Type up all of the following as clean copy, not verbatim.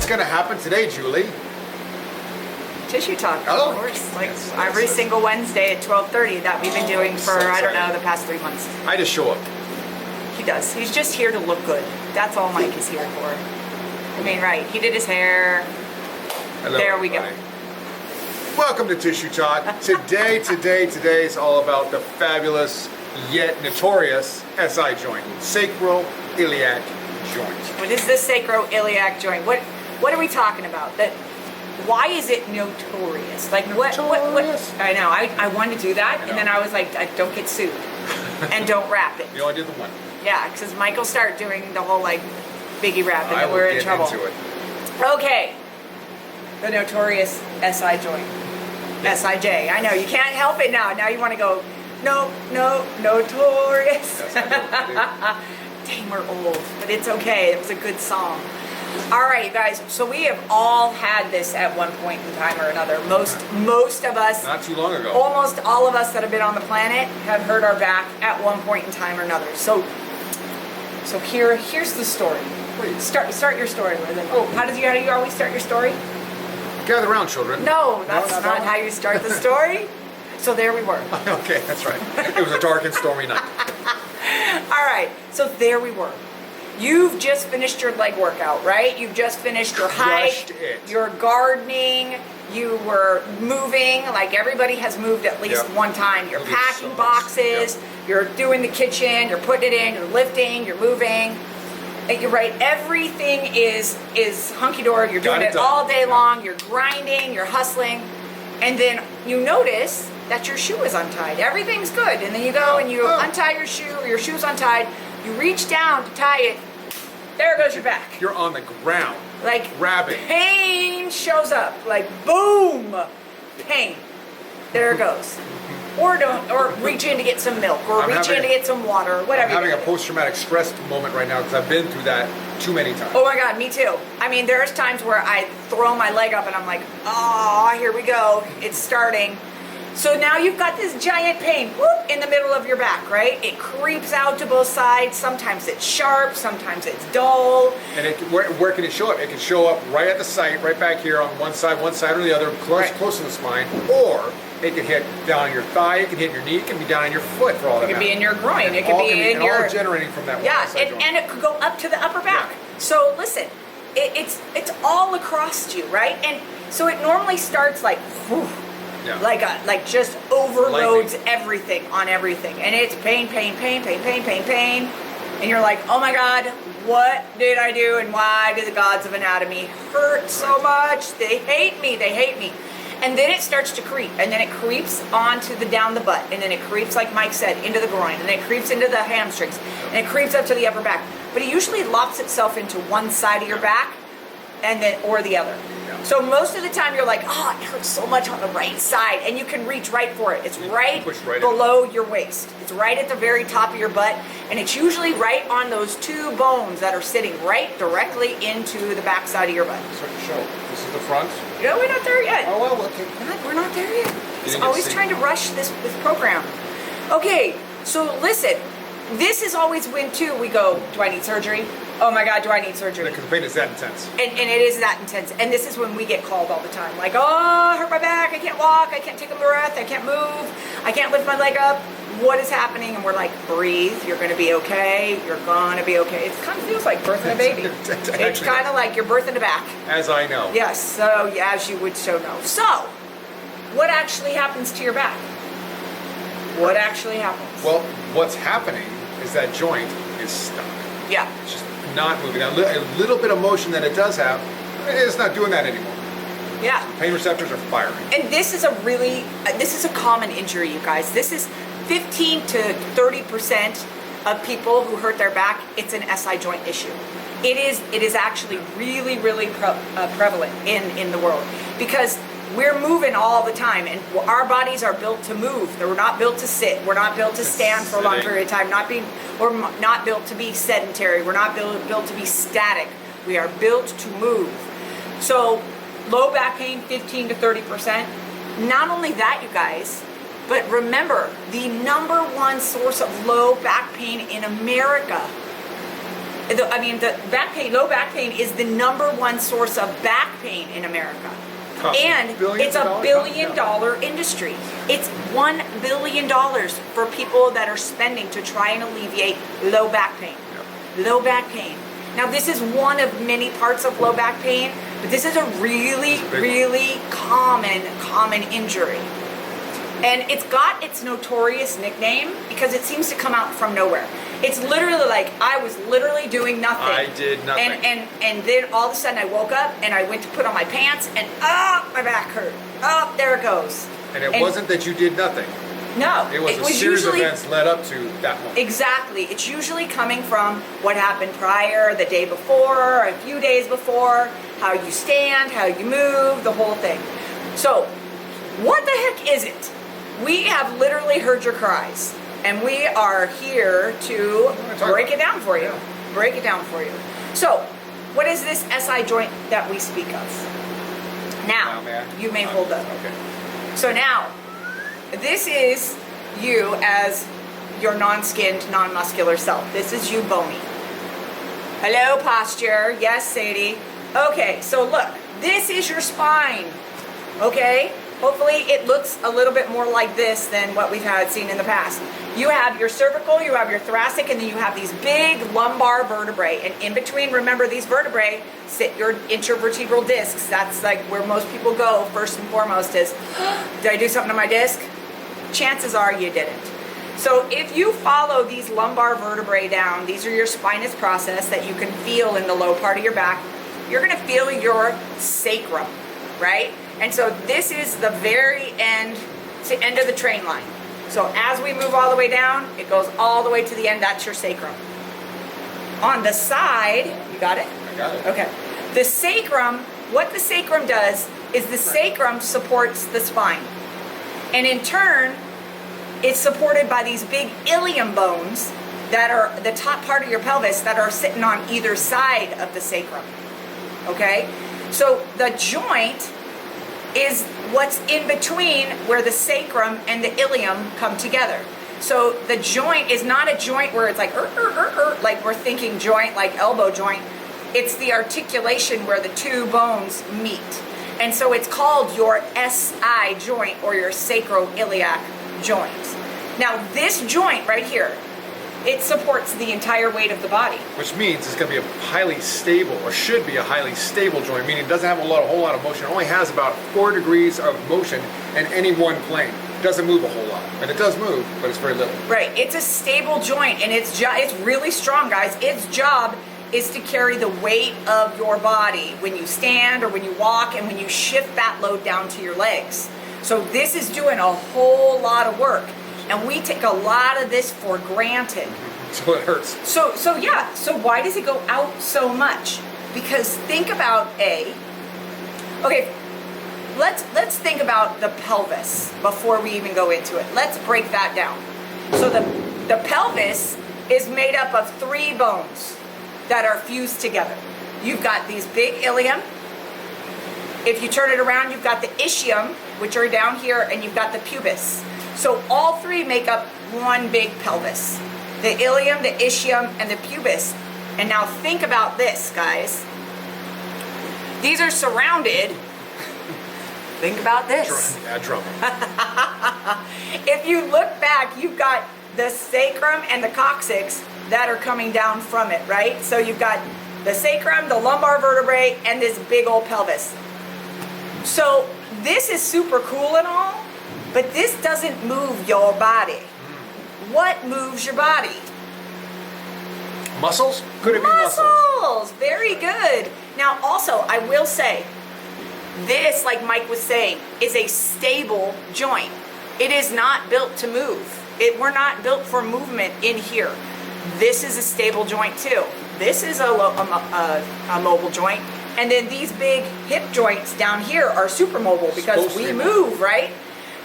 going to happen today, Julie? Tissue talk, Oh, of course. Like yes, every yes. single Wednesday at 12:30 that we've been doing for, so I don't know, excited. the past 3 months. I just show up. He does. He's just here to look good. That's all Mike is here for. I mean, right. He did his hair. Hello, There we go. everybody. Welcome to Tissue Talk. Today is all about the fabulous yet notorious SI joint, sacroiliac joint. What is this sacroiliac joint? What are we talking about? Why is it notorious? Like what? Notorious. I know. I wanted to do that, and then I was like, don't get sued, and don't wrap it. You only did the one. Yeah, because Michael started doing the whole like biggie rap, and I then will we're in get trouble. into it. Okay, the notorious SI joint, SIJ. I know you can't help it now. Now you want to go, notorious. Yes, I do. Dang, we're old, but it's okay. It was a good song. All right, you guys. So we have all had this at one point in time or another. Most of us, Not too long ago. almost all of us that have been on the planet have hurt our back at one point in time or another. So here's the story. Please. Start your story with it. Oh, how do you always start your story? Gather around, children. No, that's not not that how you start the story. So there we were. Okay, that's right. It was a dark and stormy night. All right, so there we were. You've just finished your leg workout, right? You've just finished your hike. Crushed it. You're gardening. You were moving. Like everybody has moved at least Yep. one time. You're Moved packing so much. boxes. Yep. You're doing the kitchen. You're putting it in. You're lifting. You're moving. And you're right. Everything is hunky dory. You're doing Got it it done. all day Yep. long. You're grinding. You're hustling, and then you notice that your shoe is untied. Everything's good, and then you go and you untie your shoe. Or your shoe's untied. You reach down to tie it. There goes your back. You're on the ground. Like Grabbing. pain shows up. Like boom, pain. There it goes. Or reach in to get some milk, or I'm reach in having- to get some water, or whatever. I'm having you a do. post-traumatic stress moment right now because I've been through that too many times. Oh my God, me too. I mean, there's times where I throw my leg up and I'm like, oh, here we go. It's starting. So now you've got this giant pain whoop, in the middle of your back, right? It creeps out to both sides. Sometimes it's sharp, sometimes it's dull. And where can it show up? It can show up right at the site, right back here on one side or the other, close to the spine, or it can hit down on your thigh, it can hit your knee, it can be down on your foot for all that It could be matters. in your groin. It could All be can in your... all generating from that Yeah, one SI joint. and it could go up to the upper back. Yeah. So listen, it's all across you, right? And so it normally starts like, whew, Yeah. like just overloads Lightning. everything on everything, and it's pain, and you're like, oh my God, what did I do, and why do the gods of anatomy hurt so much? They hate me. And then it starts to creep, and then it creeps onto down the butt, and then it creeps, like Mike said, into the groin, and then it creeps into the hamstrings, and it creeps up to the upper back. But it usually locks itself into one side of your back, and then or the other. Yeah. So most of the time you're like, oh, it hurts so much on the right side, and you can reach right for it. It's right push right in. below your waist. It's right at the very top of your butt, and it's usually right on those two bones that are sitting right directly into the back side of your butt. So to show. This is the front. No, we're not there yet. Oh, well, okay. We're not there yet. It's didn't always get trying to rush this program. Okay, so listen, this is always when too we go, do I need surgery? Oh my God, do I need surgery? Because the pain is that intense. And it is that intense. And this is when we get called all the time. Like, oh, I hurt my back. I can't walk. I can't take a breath. I can't move. I can't lift my leg up. What is happening? And we're like, breathe. You're going to be okay. You're going to be okay. It kind of feels like birthing a baby. It's kind of like you're birthing a back. As I know. Yes. So, yeah, as you would so know. So, what actually happens to your back? What actually happens? Well, what's happening is that joint is stuck. Yeah. It's just not moving. A little bit of motion that it does have, it's not doing that anymore. Yeah. Pain receptors are firing. And this is a common injury, you guys. This is 15 to 30% of people who hurt their back. It's an SI joint issue. It is actually really prevalent in the world because we're moving all the time, and our bodies are built to move. We're not built to sit. We're not built to stand for a long period of time. Not built to be sedentary. We're not built to be static. We are built to move. So low back pain, 15 to 30%. Not only that, you guys, but remember, the #1 source of low back pain in America The back pain, low back pain is the #1 source of back pain in America. And it's a $1 billion industry. It's $1 billion for people that are spending to try and alleviate low back pain. Low back pain. Now, this is one of many parts of low back pain, but this is a really common injury. And it's got its notorious nickname because it seems to come out from nowhere. It's literally like I was literally doing nothing. I did nothing. And then all of a sudden I woke up and I went to put on my pants and my back hurt. Oh, there it goes. And it wasn't that you did nothing. No. It was a series of events led up to that moment. Exactly. It's usually coming from what happened prior, the day before, a few days before, how you stand, how you move, the whole thing. So, what the heck is it? We have literally heard your cries, and we are here to break it down for you. Break it down for you. So, what is this SI joint that we speak of? Now, you may hold up. Okay. So now, this is you as your non-skinned, non-muscular self. This is you bony. Hello, posture. Yes, Sadie. Okay, so look, this is your spine. Okay? Hopefully it looks a little bit more like this than what we've seen in the past. You have your cervical, you have your thoracic, and then you have these big lumbar vertebrae. And in between, remember, these vertebrae sit your intervertebral discs. That's like where most people go first and foremost is, did I do something to my disc? Chances are you didn't. So if you follow these lumbar vertebrae down, these are your spinous process that you can feel in the low part of your back. You're gonna feel your sacrum, right? And so this is the very end, it's the end of the train line. So as we move all the way down, it goes all the way to the end, that's your sacrum. On the side, you got it? I got it. Okay. The sacrum, what the sacrum does is the sacrum supports the spine. And in turn, it's supported by these big ilium bones that are the top part of your pelvis that are sitting on either side of the sacrum. Okay? So the joint is what's in between where the sacrum and the ilium come together. So the joint is not a joint where it's like like we're thinking joint like elbow joint. It's the articulation where the two bones meet. And so it's called your SI joint or your sacroiliac joint. Now this joint right here, it supports the entire weight of the body. Which means it's going to be a highly stable, or should be a highly stable joint, meaning it doesn't have a whole lot of motion. It only has about 4 degrees of motion in any one plane. It doesn't move a whole lot. And it does move, but it's very little. Right. It's a stable joint, and it's really strong, guys. Its job is to carry the weight of your body when you stand or when you walk and when you shift that load down to your legs. So this is doing a whole lot of work. And we take a lot of this for granted. So it hurts. So why does it go out so much? Because think about let's think about the pelvis before we even go into it. Let's break that down. So the pelvis is made up of 3 bones that are fused together. You've got these big ilium. If you turn it around, you've got the ischium, which are down here, and you've got the pubis. So all 3 make up one big pelvis. The ilium, the ischium, and the pubis. And now think about this, guys. These are surrounded. Think about this. Drum. If you look back, you've got the sacrum and the coccyx that are coming down from it, right? So you've got the sacrum, the lumbar vertebrae, and this big old pelvis. So this is super cool and all, but this doesn't move your body. What moves your body? Muscles? Could it be muscles? Muscles! Very good. Now also, I will say, this, like Mike was saying, is a stable joint. It is not built to move. We're not built for movement in here. This is a stable joint too. This is a mobile joint. And then these big hip joints down here are super mobile because we move, right?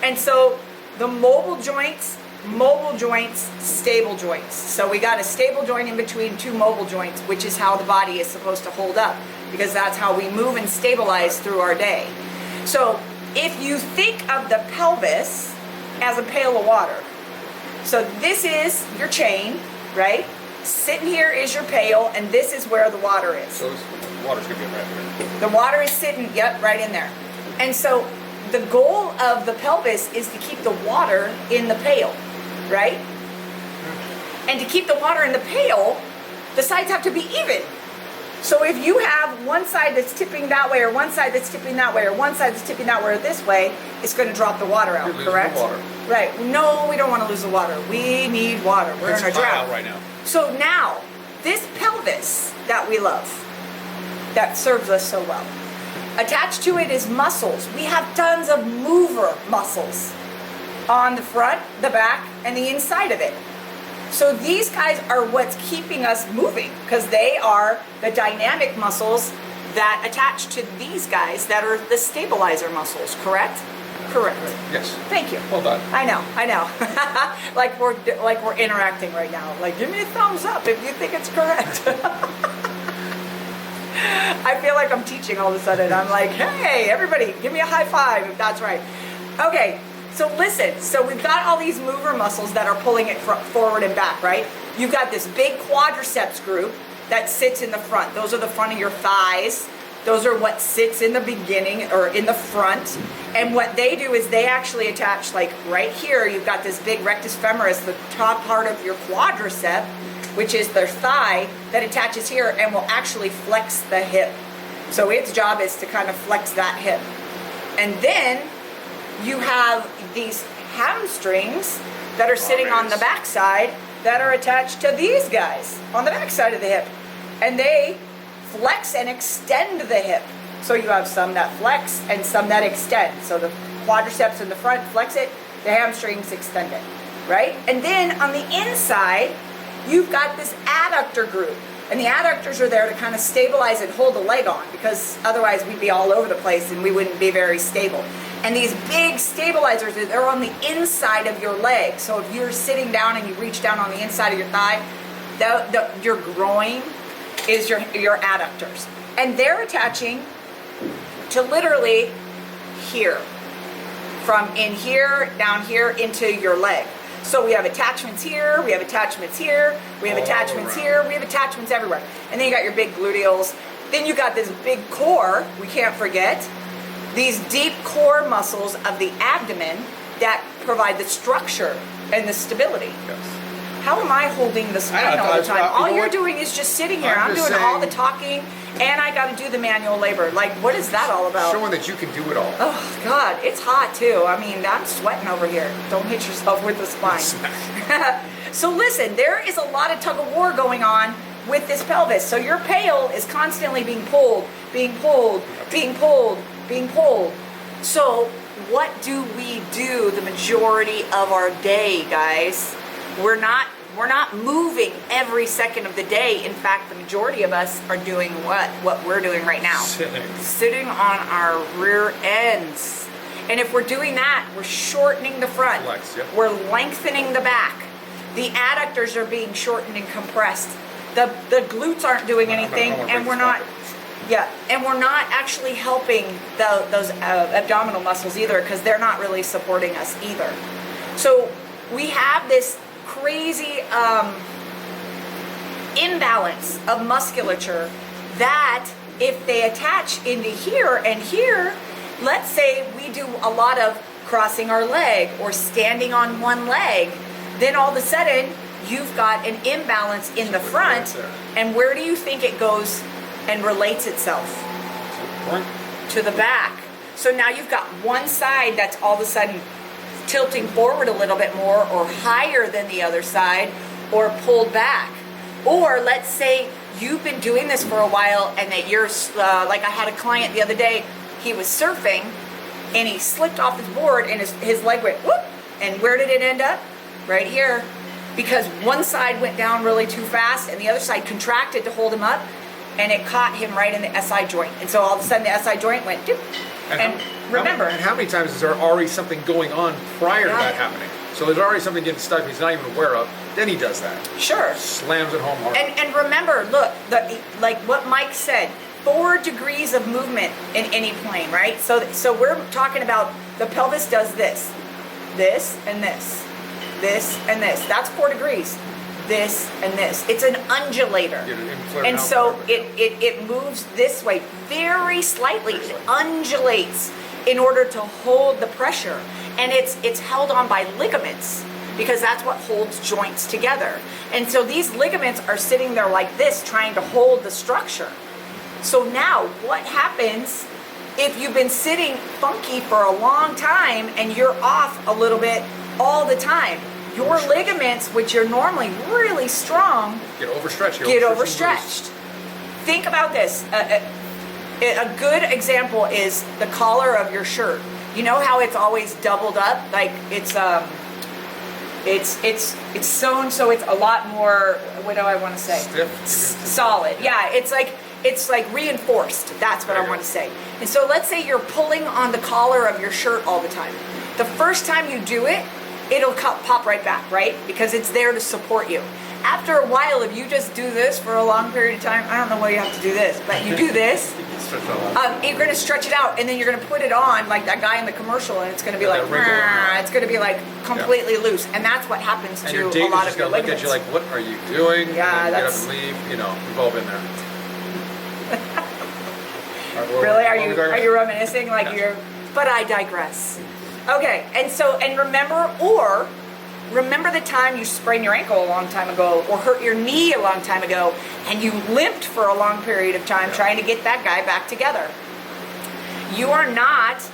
And so the mobile joints, stable joints. So we got a stable joint in between 2 mobile joints, which is how the body is supposed to hold up, because that's how we move and stabilize through our day. So if you think of the pelvis as a pail of water, so this is your chain, right? Sitting here is your pail, and this is where the water is. So the water's gonna be right here. The water is sitting, yep, right in there. And so the goal of the pelvis is to keep the water in the pail, right? And to keep the water in the pail, the sides have to be even. So if you have one side that's tipping that way, or one side that's tipping that way, or one side that's tipping that way or this way, it's going to drop the water out, You're losing correct? the water. Right. No, we don't want to lose the water. We need water. We're It's in a hot drought out right now. So now, this pelvis that we love, that serves us so well, attached to it is muscles. We have tons of mover muscles on the front, the back, and the inside of it. So these guys are what's keeping us moving, because they are the dynamic muscles that attach to these guys that are the stabilizer muscles, correct? Correct. Yes. Thank you. Well done. I know. like we're interacting right now. Like, give me a thumbs up if you think it's correct. I feel like I'm teaching all of a sudden. I'm like, hey, everybody, give me a high five if that's right. Okay, so listen. So we've got all these mover muscles that are pulling it forward and back, right? You've got this big quadriceps group that sits in the front. Those are the front of your thighs. Those are what sits in the beginning or in the front. And what they do is they actually attach, like right here, you've got this big rectus femoris, the top part of your quadricep, which is their thigh, that attaches here and will actually flex the hip. So its job is to kind of flex that hip. And then you have these hamstrings that are sitting on the backside that are attached to these guys on the backside of the hip. And they flex and extend the hip. So you have some that flex and some that extend. So the quadriceps in the front flex it, the hamstrings extend it, right? And then on the inside, you've got this adductor group. And the adductors are there to kind of stabilize and hold the leg on, because otherwise we'd be all over the place and we wouldn't be very stable. And these big stabilizers, they're on the inside of your leg. So if you're sitting down and you reach down on the inside of your thigh, your groin is your adductors. And they're attaching to literally here. From in here, down here, into your leg. So we have attachments here, we have attachments here, we have attachments here, we have attachments everywhere. And then you got your big gluteals. Then you got this big core, we can't forget. These deep core muscles of the abdomen that provide the structure and the stability. Yes. How am I holding the spine all the time? All you're doing is just sitting here. I'm doing all the talking, and I got to do the manual labor. Like, what is that all about? Showing that you can do it all. Oh, God, it's hot, too. I mean, I'm sweating over here. Don't hit yourself with the spine. So listen, there is a lot of tug of war going on with this pelvis. So your pail is constantly being pulled, being pulled, being pulled, being pulled. So what do we do the majority of our day, guys? We're not moving every second of the day. In fact, the majority of us are doing what we're doing right now. Sitting on our rear ends. And if we're doing that, we're shortening the front. Flex, yep. We're lengthening the back. The adductors are being shortened and compressed. The glutes aren't doing anything, and we're not actually helping those abdominal muscles either, because they're not really supporting us either. So we have this crazy imbalance of musculature that if they attach into here and here, let's say we do a lot of crossing our leg or standing on one leg, then all of a sudden you've got an imbalance in the front. And where do you think it goes and relates itself? To the back. So now you've got one side that's all of a sudden tilting forward a little bit more, or higher than the other side, or pulled back. Or let's say you've been doing this for a while and that you're like, I had a client the other day, he was surfing and he slipped off his board and his leg went whoop, and where did it end up? Right here. Because one side went down really too fast and the other side contracted to hold him up, and it caught him right in the SI joint. And so all of a sudden the SI joint went doop. And remember, and how many times is there already something going on prior to that happening? So there's already something getting stuck he's not even aware of. Then he does that. Sure. Slams it home hard. And remember, look, like what Mike said, 4 degrees of movement in any plane, right? So we're talking about the pelvis does this, and this, this, and this. That's 4 degrees. this, and this. It's an undulator. Get it in, flare And out, so whatever. it moves this way very slightly. It undulates in order to hold the pressure. And it's held on by ligaments, because that's what holds joints together. And so these ligaments are sitting there like this, trying to hold the structure. So now what happens if you've been sitting funky for a long time and you're off a little bit all the time? Your ligaments, which are normally really strong, Get overstretched. get overstretched. Think about this. A good example is the collar of your shirt. You know how it's always doubled up? Like it's sewn so it's a lot more, what do I want to say? Stiff. Solid. Yeah, it's like reinforced. That's what I want to say. And so let's say you're pulling on the collar of your shirt all the time. The first time you do it, it'll pop right back, right? Because it's there to support you. After a while, if you just do this for a long period of time, I don't know why you have to do this, but you do this, you're going to stretch it out, and then you're going to put it on like that guy in the commercial, and it's going to be like, it's going to be like completely loose, and that's what happens And to your a date lot is of just your going to look at ligaments. you like, what are you doing? Yeah, and then that's- get up and leave. You know, we've all been there. All right, well, Really? Are well, you reminiscing like Yes. you're? But I digress. Okay, and remember the time you sprained your ankle a long time ago, or hurt your knee a long time ago, and you limped for a long period of time trying to get that guy back together. You are not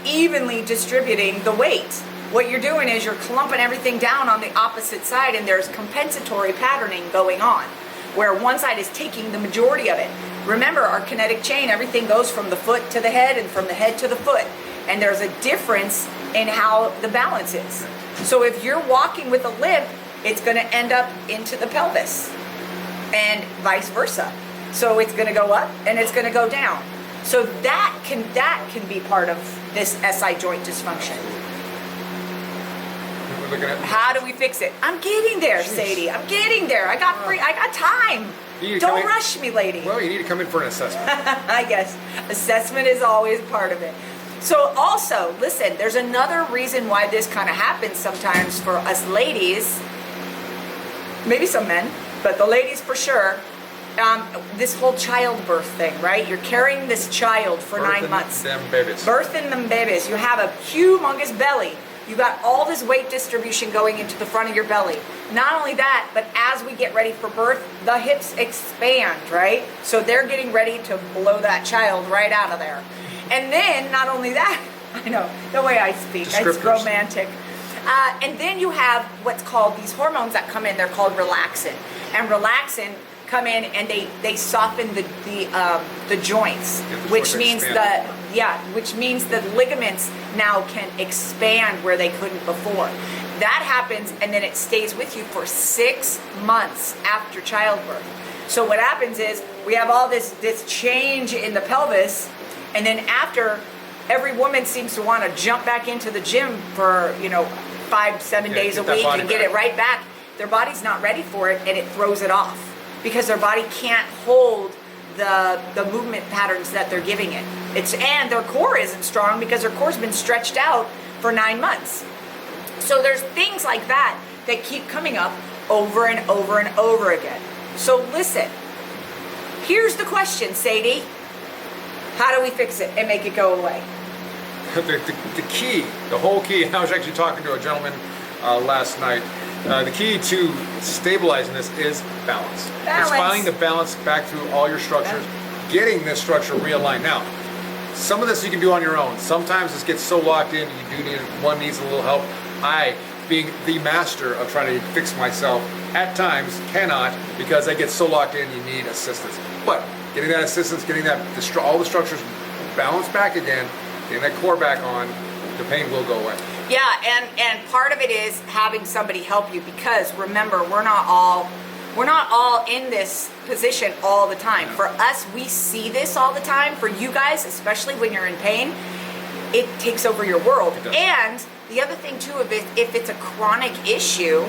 evenly distributing the weight. What you're doing is you're clumping everything down on the opposite side, and there's compensatory patterning going on, where one side is taking the majority of it. Remember, our kinetic chain, everything goes from the foot to the head and from the head to the foot. And there's a difference in how the balance is. So if you're walking with a limp, it's going to end up into the pelvis, and vice versa. So it's going to go up and it's going to go down. So that can be part of this SI joint dysfunction. We're looking at How do we fix it? I'm getting there, Sadie. I'm getting there. I got time. You need to come Don't in- rush me, lady. Well, you need to come in for an assessment. I guess assessment is always part of it. So also, listen, there's another reason why this kind of happens sometimes for us ladies, maybe some men, but the ladies for sure. This whole childbirth thing, right? You're carrying this child for 9 months. Them babies. Birthing them babies. You have a humongous belly. You got all this weight distribution going into the front of your belly. Not only that, but as we get ready for birth, the hips expand, right? So they're getting ready to blow that child right out of there. And then, not only that, I know, the way I speak, it's Descriptors. romantic. And then you have what's called these hormones that come in, they're called relaxin. And relaxin come in and they soften the joints, Yeah, the which joints means expand. which means the ligaments now can expand where they couldn't before. That happens, and then it stays with you for 6 months after childbirth. So what happens is we have all this change in the pelvis, and then after, every woman seems to want to jump back into the gym for 5-7 days a get that week body and get back. it right back. Their body's not ready for it, and it throws it off because their body can't hold the movement patterns that they're giving it. And their core isn't strong because their core's been stretched out for 9 months. So there's things like that that keep coming up over and over and over again. So listen, here's the question, Sadie. How do we fix it and make it go away? The key, the whole key, and I was actually talking to a gentleman last night. The key to stabilizing this is balance. Balance. It's finding the balance back through all your structures, getting this structure realigned. Now, some of this you can do on your own. Sometimes this gets so locked in, one needs a little help. I, being the master of trying to fix myself, at times cannot, because I get so locked in, you need assistance. But getting that assistance, getting all the structures balanced back again, getting that core back on, the pain will go away. Yeah, and part of it is having somebody help you, because remember, we're not all in this position all the time. For us, we see this all the time. For you guys, especially when you're in pain, it takes over your world. It does. And the other thing too, if it's a chronic issue,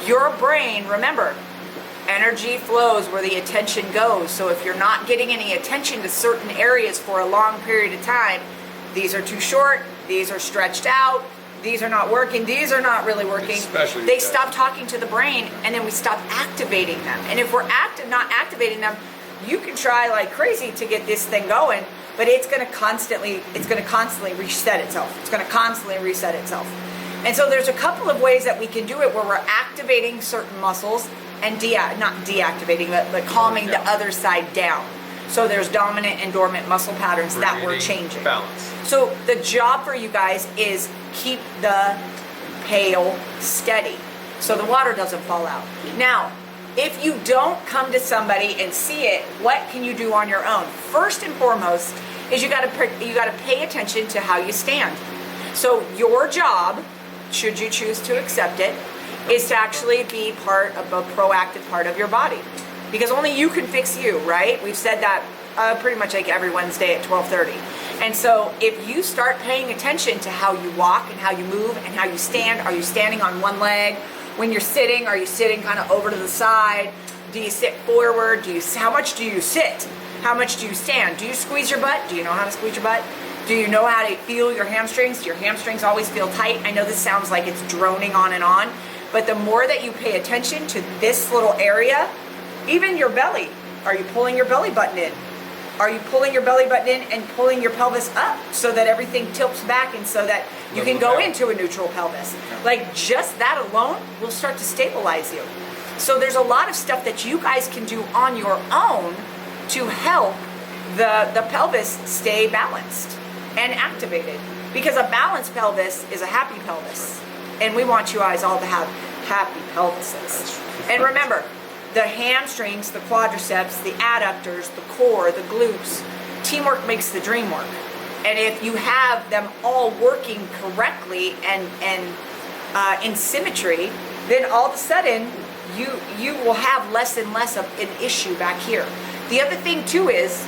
your brain, remember, energy flows where the attention goes. So if you're not getting any attention to certain areas for a long period of time, these are too short, these are stretched out, these are not working, these are not really working. Especially they with stop talking to the brain, and then we stop activating them. And if we're not activating them, you can try like crazy to get this thing going, but it's going to constantly reset itself. It's going to constantly reset itself. And so there's a couple of ways that we can do it where we're activating certain muscles and not deactivating, but calming the other side down. So there's dominant and dormant muscle patterns that we're changing. Balance. So the job for you guys is keep the pail steady so the water doesn't fall out. Now, if you don't come to somebody and see it, what can you do on your own? First and foremost is you got to pay attention to how you stand. So your job, should you choose to accept it, is to actually be part of a proactive part of your body. Because only you can fix you, right? We've said that pretty much like every Wednesday at 12:30. And so if you start paying attention to how you walk and how you move and how you stand, are you standing on one leg? When you're sitting, are you sitting kind of over to the side? Do you sit forward? How much do you sit? How much do you stand? Do you squeeze your butt? Do you know how to squeeze your butt? Do you know how to feel your hamstrings? Do your hamstrings always feel tight? I know this sounds like it's droning on, but the more that you pay attention to this little area, even your belly, are you pulling your belly button in? Are you pulling your belly button in and pulling your pelvis up so that everything tilts back and so that you can go into a neutral pelvis? Like just that alone will start to stabilize you. So there's a lot of stuff that you guys can do on your own to help the pelvis stay balanced and activated. Because a balanced pelvis is a happy pelvis. And we want you guys all to have happy pelvises. And remember, the hamstrings, the quadriceps, the adductors, the core, the glutes, teamwork makes the dream work. And if you have them all working correctly and in symmetry, then all of a sudden you will have less and less of an issue back here. The other thing too is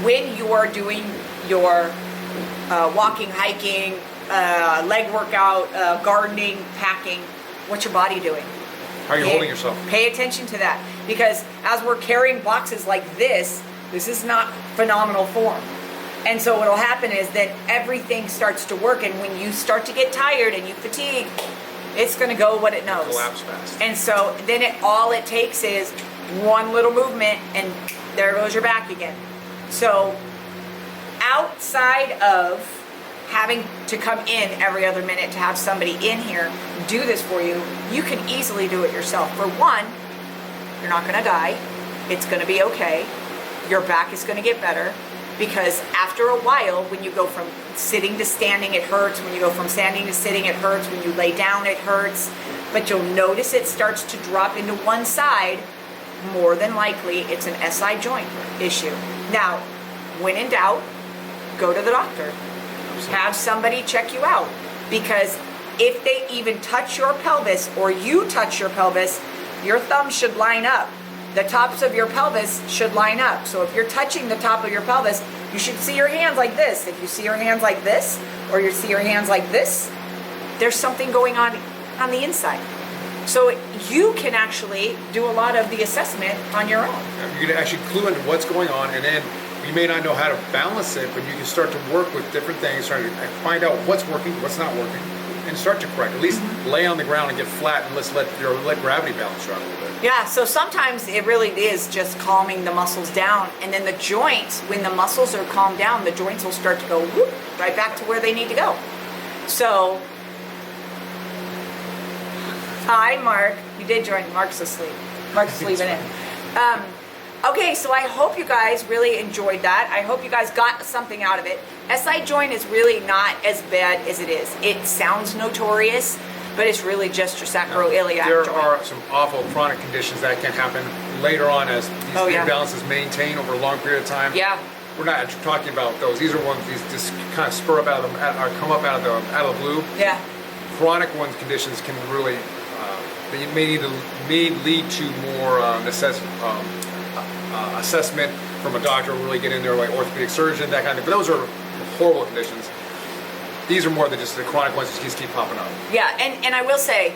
when you are doing your walking, hiking, leg workout, gardening, packing, what's your body doing? How are you holding yourself? Pay attention to that, because as we're carrying boxes like this is not phenomenal form. And so what'll happen is that everything starts to work, and when you start to get tired and you fatigue, it's going to go what it knows. Collapse fast. And so then all it takes is one little movement, and there goes your back again. So outside of having to come in every other minute to have somebody in here do this for you, you can easily do it yourself. For one, you're not going to die. It's going to be okay. Your back is going to get better, because after a while, when you go from sitting to standing, it hurts. When you go from standing to sitting, it hurts. When you lay down, it hurts. But you'll notice it starts to drop into one side. More than likely, it's an SI joint issue. Now, when in doubt, go to the doctor. Have somebody check you out, because if they even touch your pelvis or you touch your pelvis, your thumbs should line up. The tops of your pelvis should line up. So if you're touching the top of your pelvis, you should see your hands like this. If you see your hands like this, or you see your hands like this, there's something going on the inside. So you can actually do a lot of the assessment on your own. You can actually clue into what's going on, and then you may not know how to balance it, but you can start to work with different things, trying to find out what's working, what's not working, and start to correct. At least lay on the ground and get flat, and let gravity balance you out a little bit. Yeah, so sometimes it really is just calming the muscles down, and then the joints, when the muscles are calmed down, the joints will start to go whoop, right back to where they need to go. So, hi, Mark. You did join. Mark's asleep. Mark's sleeping in. Okay, so I hope you guys really enjoyed that. I hope you guys got something out of it. SI joint is really not as bad as it is. It sounds notorious, but it's really just your sacroiliac There joint. are some awful chronic conditions that can happen later on as these imbalances maintain over a long period of time. Yeah. We're not talking about those. These are ones these just kind of spur up out of them, or come up out of the blue. Yeah. Chronic conditions can really they may lead to more assessment from a doctor, really get in there, like orthopedic surgeon, that kind of thing. But those are horrible conditions. These are more than just the chronic ones that just keep popping up. Yeah, and I will say,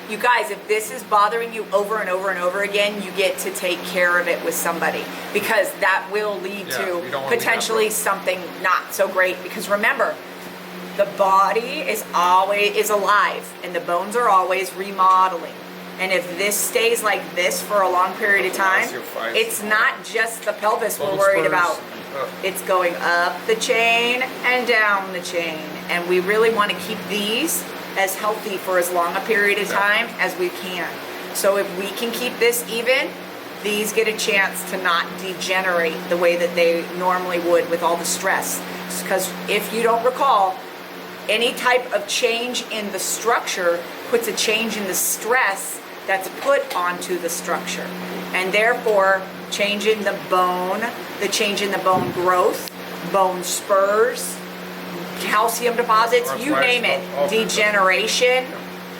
you guys, if this is bothering you over and over and over again, you get to take care of it with somebody, because that will lead to potentially something not so great. Because remember, The body is always alive, and the bones are always remodeling. And if this stays like this for a long period of time, it's not just the pelvis we're worried about. It's going up the chain and down the chain. And we really want to keep these as healthy for as long a period of time as we can. So if we can keep this even, these get a chance to not degenerate the way that they normally would with all the stress. Because if you don't recall, any type of change in the structure puts a change in the stress that's put onto the structure. And therefore, change in the bone, the change in the bone growth, bone spurs, calcium deposits, you name it, degeneration,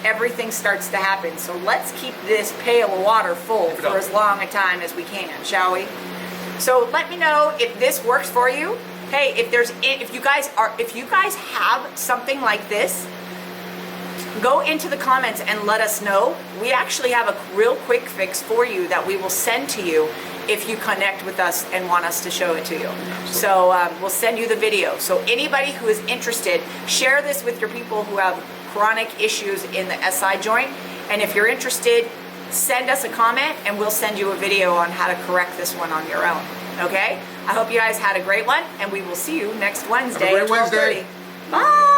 everything starts to happen. So let's keep this pail of water full for as long a time as we can, shall we? So let me know if this works for you. Hey, if you guys have something like this, go into the comments and let us know. We actually have a real quick fix for you that we will send to you if you connect with us and want us to show it to you. So we'll send you the video. So anybody who is interested, share this with your people who have chronic issues in the SI joint. And if you're interested, send us a comment and we'll send you a video on how to correct this one on your own. Okay? I hope you guys had a great one, and we will see you next Wednesday Have a great at 12:30. Wednesday. Bye!